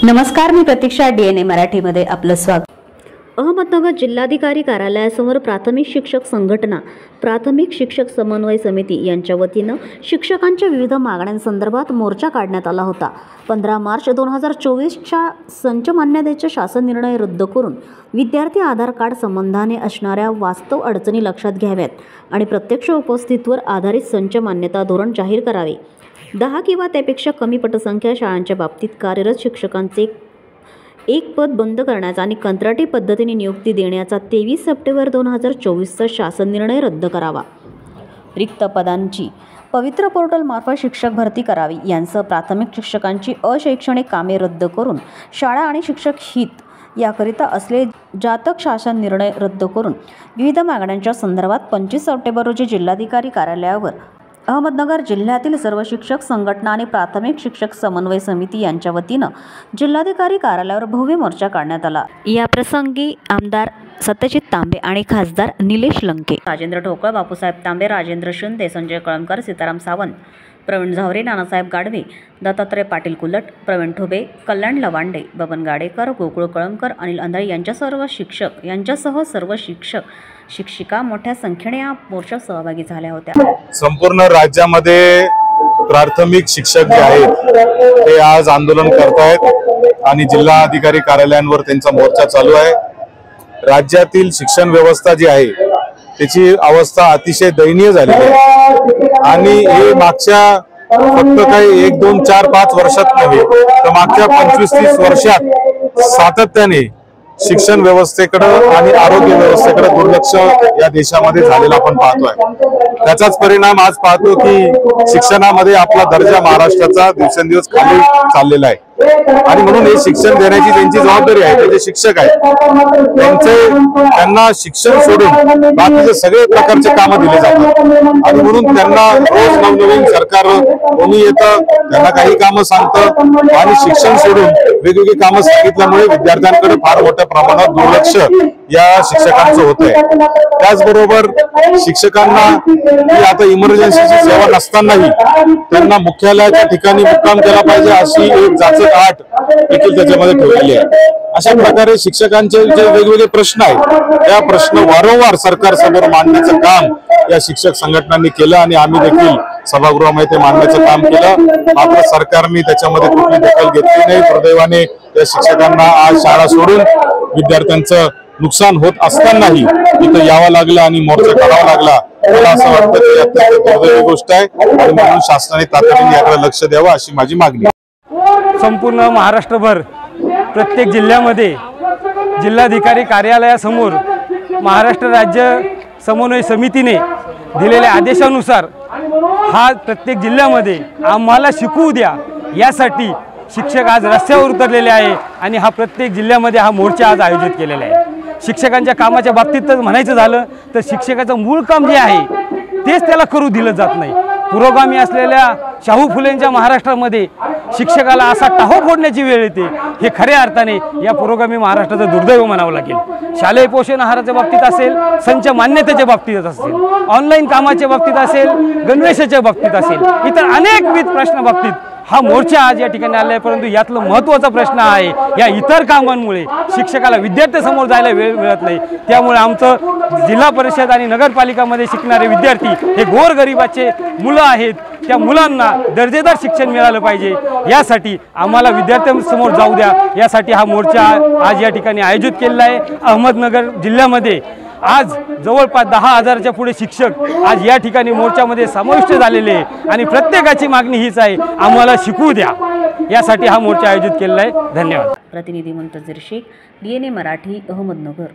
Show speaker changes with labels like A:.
A: नमस्कार, मी प्रतीक्षा. DNA मराठीमध्ये आपलं स्वागत.
B: अहमदनगर जिल्हाधिकारी कार्यालयासमोर प्राथमिक शिक्षक संघटना, प्राथमिक शिक्षक समन्वय समिती यांच्या वतीनं शिक्षकांच्या विविध मागण्यांसंदर्भात मोर्चा काढण्यात आला होता. 15 मार्च 2024च्या संच मान्यतेचे शासन निर्णय रद्द करून विद्यार्थी आधार कार्ड संबंधाने असणाऱ्या वास्तव अडचणी लक्षात घ्याव्यात आणि प्रत्यक्ष उपस्थितीवर आधारित संच मान्यता धोरण जाहीर करावे. 10 किंवा त्यापेक्षा कमी पटसंख्या शाळांच्या बाबतीत कार्यरत शिक्षकांचे एक पद बंद करण्याचा आणि कंत्राटी पद्धतीने नियुक्ती देण्याचा 23 सप्टेंबर 2024चा शासन निर्णय रद्द करावा. रिक्त पदांची पवित्र पोर्टलमार्फत शिक्षक भरती करावी. यांसह प्राथमिक शिक्षकांची अशैक्षणिक कामे रद्द करून शाळा आणि शिक्षक हित याकरिता असलेले जातक शासन निर्णय रद्द करून विविध मागण्यांच्या संदर्भात 25 सप्टेंबर रोजी जिल्हाधिकारी कार्यालयावर अहमदनगर जिल्ह्यातील सर्व शिक्षक संघटना आणि प्राथमिक शिक्षक समन्वय समिती यांच्या वतीनं जिल्हाधिकारी कार्यालयावर भव्य मोर्चा काढण्यात आला. या प्रसंगी आमदार सत्यजित तांबे आणि खासदार निलेश लंके, राजेंद्र ठोकळ, बापूसाहेब तांबे, राजेंद्र शिंदे, संजय कळमकर, सीताराम सावंत, प्रवीण झावरे, नानासाहेब गाडवे, दत्तात्रय पाटील कुलट, प्रवीण ठोबे, कल्याण लवांडे, बबन गाडेकर, गोकुळ कळमकर, अनिल अंधाळे यांच्यासह सर्व शिक्षक शिक्षिका मोठ्या संख्येने या मोर्चात सहभागी झाल्या होत्या.
C: संपूर्ण राज्यामध्ये प्राथमिक शिक्षक जे आहेत ते आज आंदोलन करतायत आणि जिल्हाधिकारी कार्यालयांवर त्यांचा मोर्चा चालू आहे. राज्यातील शिक्षण व्यवस्था जी आहे त्याची अवस्था अतिशय दयनीय झालेली आहे आणि हे मागच्या फक्त काही 1, 2, 4, 5 वर्षात नव्हे तर मागच्या 25-30 वर्षात सातत्याने शिक्षण व्यवस्थेकडे आणि आरोग्य व्यवस्थेकडे दुर्लक्ष या देशामध्ये झालेला आपण पाहतोय. त्याचाच परिणाम आज पाहतो की शिक्षणामध्ये आपला दर्जा महाराष्ट्राचा दिवसेंदिवस खाली चाललेला आहे आणि म्हणून हे शिक्षण देण्याची त्यांची जबाबदारी आहे. ते जे शिक्षक आहेत त्यांना शिक्षण सोडून बाकीचे सगळे प्रकारचे कामं दिले जातात आणि म्हणून त्यांना रोज नवनवीन सरकार कोणी येतं, त्यांना काही कामं सांगतं आणि शिक्षण सोडून वेगवेगळी कामं सांगितल्यामुळे विद्यार्थ्यांकडे फार मोठ्या प्रमाणात दुर्लक्ष या शिक्षकांचं होतंय. त्याचबरोबर शिक्षकांना ही आता इमर्जन्सीची सेवा नसतानाही त्यांना मुख्यालयाच्या ठिकाणी मुक्काम केला पाहिजे अशी एक जाचक आट देखील त्याच्यामध्ये ठेवलेली आहे. अशा प्रकारे शिक्षकांचे जे वेगवेगळे प्रश्न आहेत त्या प्रश्न वारंवार सरकार समोर मांडण्याचं काम या शिक्षक संघटनांनी केलं आणि आम्ही देखील सभागृहामध्ये ते मांडण्याचं काम केलं. मात्र सरकारने त्याच्यामध्ये कुठली दखल घेतली नाही. दुर्दैवाने या शिक्षकांना आज शाळा सोडून विद्यार्थ्यांचं नुकसान होत असतानाही इथं यावं लागलं आणि मोर्चा काढावा लागला. मला असं वाटतं की अत्यंत दुर्दैवी गोष्ट आहे आणि म्हणून शासनाने तातडीने याकडे लक्ष द्यावं अशी माझी मागणी.
D: संपूर्ण महाराष्ट्रभर प्रत्येक जिल्ह्यामध्ये जिल्हाधिकारी कार्यालयासमोर महाराष्ट्र राज्य समन्वय समितीने दिलेल्या आदेशानुसार हा प्रत्येक जिल्ह्यामध्ये आम्हाला शिकवू द्या यासाठी शिक्षक आज रस्त्यावर उतरलेले आहे आणि हा प्रत्येक जिल्ह्यामध्ये हा मोर्चा आज आयोजित केलेला आहे. शिक्षकांच्या कामाच्या बाबतीत तर म्हणायचं झालं तर शिक्षकाचं मूळ काम जे आहे तेच त्याला करू दिलं जात नाही. पुरोगामी असलेल्या शाहू फुलेंच्या महाराष्ट्रामध्ये शिक्षकाला असा टाहो फोडण्याची वेळ येते हे खऱ्या अर्थाने या पुरोगामी महाराष्ट्राचं दुर्दैव म्हणावं लागेल. शालेय पोषण आहाराच्या बाबतीत असेल, संच मान्यतेच्या बाबतीत असेल, ऑनलाईन कामाच्या बाबतीत असेल, गणवेशाच्या बाबतीत असेल, इतर अनेकविध प्रश्न बाबतीत हा मोर्चा आज या ठिकाणी आला आहे. परंतु यातला महत्त्वाचा प्रश्न आहे या इतर कामांमुळे शिक्षकाला विद्यार्थ्यासमोर जायला वेळ मिळत नाही. त्यामुळे आमचं जिल्हा परिषद आणि नगरपालिकामध्ये शिकणारे विद्यार्थी हे गोरगरिबाचे मुलं आहेत. त्या मुलांना दर्जेदार शिक्षण मिळालं पाहिजे यासाठी आम्हाला विद्यार्थ्यांसमोर जाऊ द्या यासाठी हा मोर्चा आज या ठिकाणी आयोजित केलेला आहे. अहमदनगर जिल्ह्यामध्ये आज जवळपास 10,000च्या पुढे शिक्षक आज या ठिकाणी मोर्चामध्ये समाविष्ट झालेले आहे आणि प्रत्येकाची मागणी हीच आहे, आम्हाला शिकवू द्या यासाठी हा मोर्चा आयोजित केलेला आहे. धन्यवाद.
B: प्रतिनिधी मुंतजर शेख, DNA मराठी, अहमदनगर.